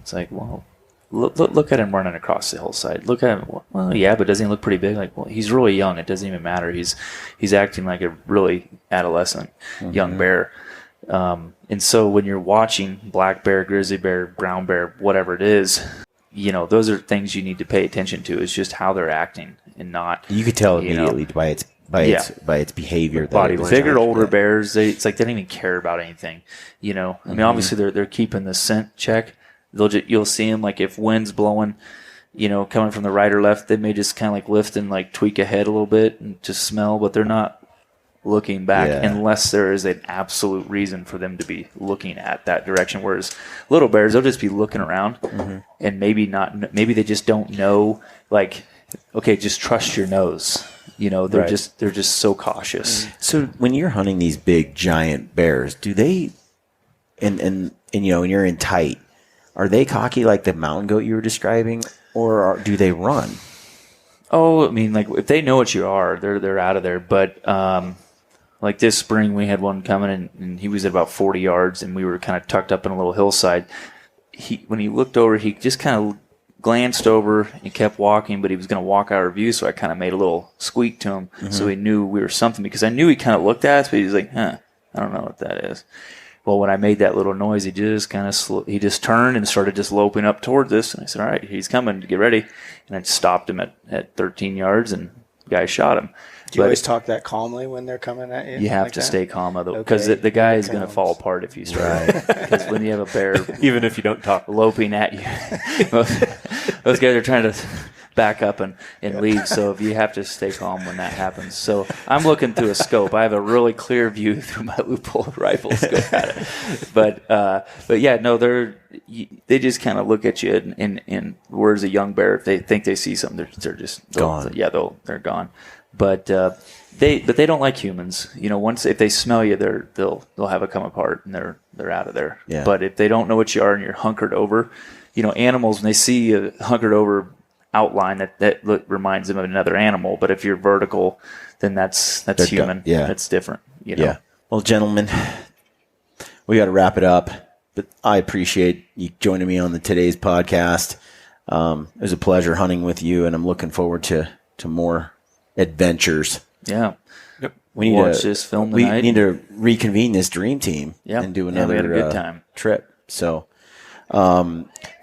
It's like, well, look at him running across the hillside. Look at him. Well, yeah, but doesn't he look pretty big? Like, well, he's really young. It doesn't even matter. He's acting like a really adolescent young bear. And so when you're watching black bear, grizzly bear, brown bear, whatever it is, those are things you need to pay attention to. It's just how they're acting, and not. You could tell immediately by its behavior. Body. Bigger, older bears, it's like they don't even care about anything. I mean, obviously they're keeping the scent check. You'll see them, like if wind's blowing, coming from the right or left, they may just kind of like lift and like tweak a head a little bit and just smell, but they're not looking back unless there is an absolute reason for them to be looking at that direction. Whereas little bears, they'll just be looking around and maybe they just don't know, like, okay, just trust your nose. They're just so cautious. So when you're hunting these big giant bears, do they, and you're in tight, are they cocky like the mountain goat you were describing, or do they run? Oh, I mean, like if they know what you are, they're out of there. But like this spring, we had one coming, and he was at about 40 yards, and we were kind of tucked up in a little hillside. When he looked over, he just kind of glanced over and kept walking, but he was going to walk out of view, so I kind of made a little squeak to him, so he knew we were something, because I knew he kind of looked at us, but he was like, I don't know what that is. Well, when I made that little noise, he just kind of he just turned and started just loping up towards us, and I said, all right, he's coming, get ready. And I stopped him at 13 yards, and the guy shot him. Do you always talk that calmly when they're coming at you? You have to stay calm, though, because the guy is going to fall apart if you start. Because when you have a bear, even if you don't talk, loping at you, those guys are trying to back up and leave. So if you have to stay calm when that happens. So I'm looking through a scope. I have a really clear view through my loophole rifle scope at it. But yeah, no, they just kind of look at you and where's a young bear? If they think they see something, they're just gone. Yeah, they're gone. But they don't like humans. Once if they smell you, they'll have a come apart and they're out of there. Yeah. But if they don't know what you are and you're hunkered over, animals when they see a hunkered over outline that reminds them of another animal. But if you're vertical, then that's human. Yeah. That's different. Yeah. Well, gentlemen, we got to wrap it up. But I appreciate you joining me on today's podcast. It was a pleasure hunting with you, and I'm looking forward to more adventures. Yeah. Yep. We need Watch this film we tonight. need to reconvene this dream team and do another we had a good time. trip. So,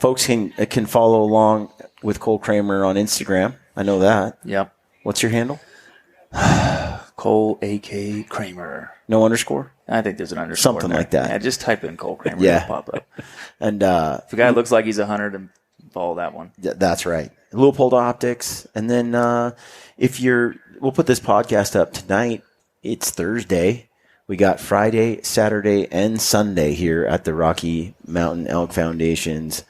folks can follow along with Cole Kramer on Instagram. I know that. Yep. What's your handle? Cole A.K. Kramer. No underscore? I think there's an underscore. Something in there. like that. Yeah, just type in Cole Kramer. Yeah. It'll pop up. And If a guy looks like he's 100, then follow that one. that's right. Leupold Optics. And then we'll put this podcast up tonight. It's Thursday. We got Friday, Saturday, and Sunday here at the Rocky Mountain Elk Foundation's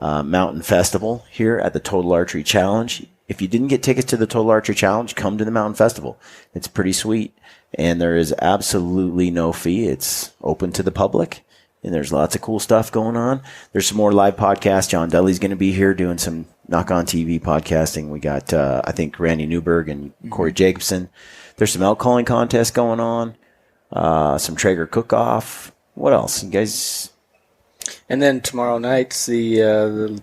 Mountain Festival here at the Total Archery Challenge. If you didn't get tickets to the Total Archery Challenge, come to the Mountain Festival. It's pretty sweet. And there is absolutely no fee. It's open to the public. And there's lots of cool stuff going on. There's some more live podcasts. John Dudley's going to be here doing some Knock On TV podcasting. We got, I think, Randy Newberg and Corey Jacobson. There's some elk calling contests going on. Some Traeger cook-off. What else? You guys... And then tomorrow night's the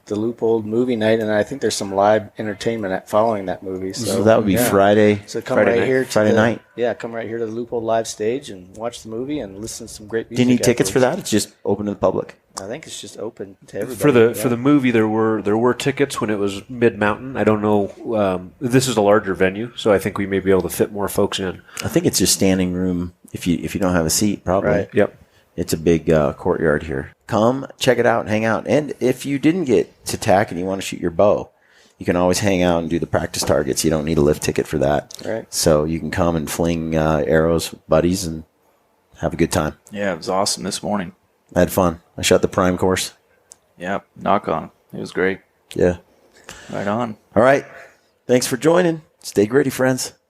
Leupold movie night, and I think there's some live entertainment following that movie. So that would be Friday. So come Friday right night. here to Friday night. Yeah, come right here to the Leupold live stage and watch the movie and listen to some great music. Do you need tickets for afterwards. that? It's just open to the public. I think it's just open to everybody. For the movie, there were tickets when it was mid mountain. I don't know. This is a larger venue, so I think we may be able to fit more folks in. I think it's just standing room if you don't have a seat, probably. Right. Yep. It's a big courtyard here. Come, check it out, and hang out. And if you didn't get to TAC and you want to shoot your bow, you can always hang out and do the practice targets. You don't need a lift ticket for that. Right. So you can come and fling arrows with buddies and have a good time. Yeah, it was awesome this morning. I had fun. I shot the prime course. Yeah, knock on. It was great. Yeah. Right on. All right. Thanks for joining. Stay gritty, friends.